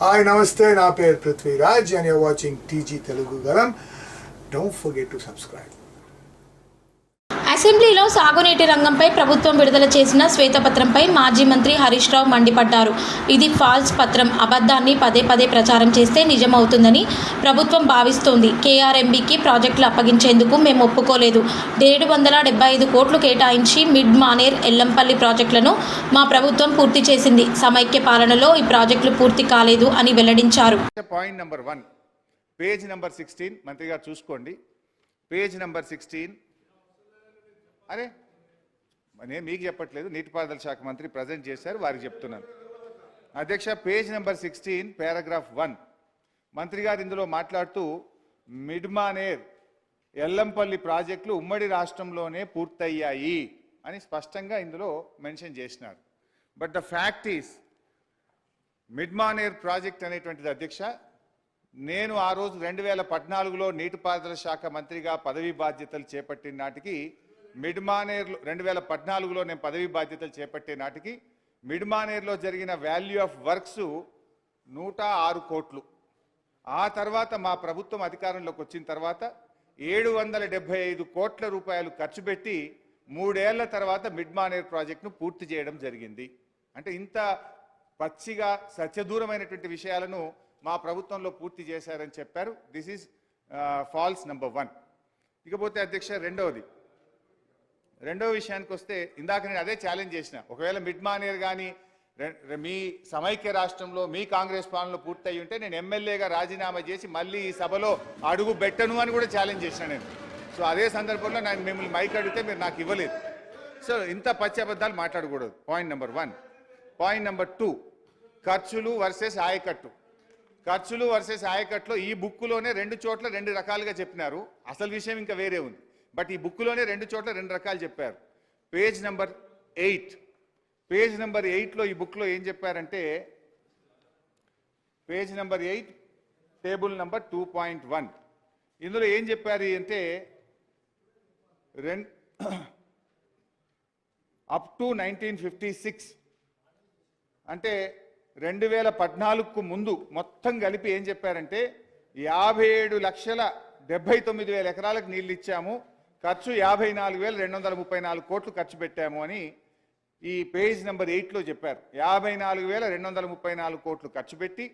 Hi, namaste. Na per Prithviraj and you're watching TG Telugu Galam. Don't forget to subscribe. అసెంబ్లీలో సాగునీటి రంగంపై ప్రభుత్వం విడుదల చేసిన శ్వేతపత్రంపై మాజీ మంత్రి హరీష్ రావు మండిపడ్డారు. ఇది ఫాల్స్ పత్రం, అబద్ధాన్ని పదే పదే ప్రచారం చేస్తే నిజమవుతుందని ప్రభుత్వం భావిస్తోంది. కేఆర్ఎంబీకి ప్రాజెక్టులు అప్పగించేందుకు మేము ఒప్పుకోలేదు. 775 కోట్లు కేటాయించి మిడ్ మానేర్, ఎల్లంపల్లి ప్రాజెక్టులను మా ప్రభుత్వం పూర్తి చేసింది. సమైక్య పాలనలో ఈ ప్రాజెక్టులు పూర్తి కాలేదు అని వెల్లడించారు. పాయింట్ నెంబర్ 1, పేజ్ నెంబర్ 16 మంత్రి గారు చూసుకోండి. Page number 16. అరే నేను మీకు చెప్పట్లేదు, నీటిపారుదల శాఖ మంత్రి ప్రజెంట్ చేశారు, వారికి చెప్తున్నాను. అధ్యక్ష, పేజ్ నెంబర్ 16 పారాగ్రాఫ్ 1 మంత్రి గారు ఇందులో మాట్లాడుతూ మిడ్ మానేర్, ఎల్లంపల్లి ప్రాజెక్టులు ఉమ్మడి రాష్ట్రంలోనే పూర్తయ్యాయి అని స్పష్టంగా ఇందులో మెన్షన్ చేసినారు. But the fact is mid Maner project అనేటువంటిది అధ్యక్ష, నేను ఆ రోజు 2014లో నీటిపారుదల శాఖ మంత్రిగా పదవీ బాధ్యతలు చేపట్టిన నాటికి మిడ్ మానేర్లో 2014లో నేను పదవీ బాధ్యతలు చేపట్టే నాటికి మిడ్ మానేర్లో జరిగిన వాల్యూ ఆఫ్ వర్క్స్ 106 కోట్లు. ఆ తర్వాత మా ప్రభుత్వం అధికారంలోకి వచ్చిన తర్వాత 775 కోట్ల రూపాయలు ఖర్చు పెట్టి 3 ఏళ్ల తర్వాత మిడ్ మానేర్ ప్రాజెక్టును పూర్తి చేయడం జరిగింది. అంటే ఇంత పచ్చిగా సత్యదూరమైనటువంటి విషయాలను మా ప్రభుత్వంలో పూర్తి చేశారని చెప్పారు. This is false number 1. ఇకపోతే అధ్యక్ష, రెండో విషయానికి వస్తే, ఇందాక నేను అదే ఛాలెంజ్ చేసిన, ఒకవేళ మిడ్ మానేర్ కానీ మీ సమైక్య రాష్ట్రంలో మీ కాంగ్రెస్ పాలనలో పూర్తయి ఉంటే నేను ఎమ్మెల్యేగా రాజీనామా చేసి మళ్ళీ ఈ సభలో అడుగు పెట్టను అని కూడా ఛాలెంజ్ చేసిన నేను. సో అదే సందర్భంలో నేను మిమ్మల్ని మైక్ అడిగితే మీరు నాకు ఇవ్వలేదు. సో ఇంత పచ్చి అబద్ధాలు మాట్లాడకూడదు. Point number 1. పాయింట్ నెంబర్ 2, ఖర్చులు వర్సెస్ ఆయకట్టు. ఖర్చులు వర్సెస్ ఆయకట్టులో ఈ బుక్కులోనే 2 చోట్ల 2 రకాలుగా చెప్పినారు. అసలు విషయం ఇంకా వేరే ఉంది. బట్ ఈ బుక్లోనే 2 చోట్ల 2 రకాలు చెప్పారు. పేజ్ నెంబర్ 8లో ఈ బుక్లో ఏం చెప్పారంటే, పేజ్ నెంబర్ 8 టేబుల్ నెంబర్ 2.1 ఇందులో ఏం చెప్పారు అంటే, అప్ టు 1956 అంటే 2014కు ముందు మొత్తం కలిపి ఏం చెప్పారంటే 57,79,000 ఎకరాలకు నీళ్ళు ఇచ్చాము, ఖర్చు 54,234 కోట్లు ఖర్చు పెట్టాము అని ఈ పేజ్ నెంబర్ 8లో చెప్పారు. 54,234 కోట్లు ఖర్చు పెట్టి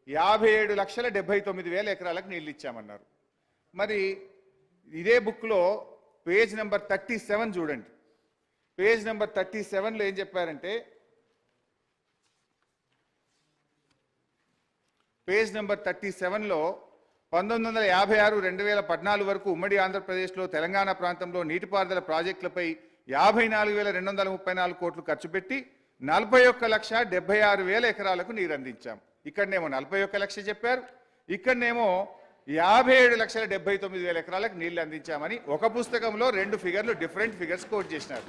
57,79,000 ఎకరాలకు నీళ్ళు ఇచ్చామన్నారు. మరి ఇదే బుక్లో పేజ్ నెంబర్ 37 చూడండి. పేజ్ నెంబర్ 37లో ఏం చెప్పారంటే, పేజ్ నెంబర్ 37లో 1956-2014 వరకు ఉమ్మడి ఆంధ్రప్రదేశ్లో తెలంగాణ ప్రాంతంలో నీటిపారుదల ప్రాజెక్టులపై 54,234 కోట్లు ఖర్చు పెట్టి 41,76,000 ఎకరాలకు నీరు అందించాం. ఇక్కడనేమో 41 లక్ష చెప్పారు, ఇక్కడనేమో 57,79,000 ఎకరాలకు నీళ్లు అందించామని ఒక పుస్తకంలో 2 ఫిగర్లు, డిఫరెంట్ ఫిగర్స్ కోట్ చేసినారు.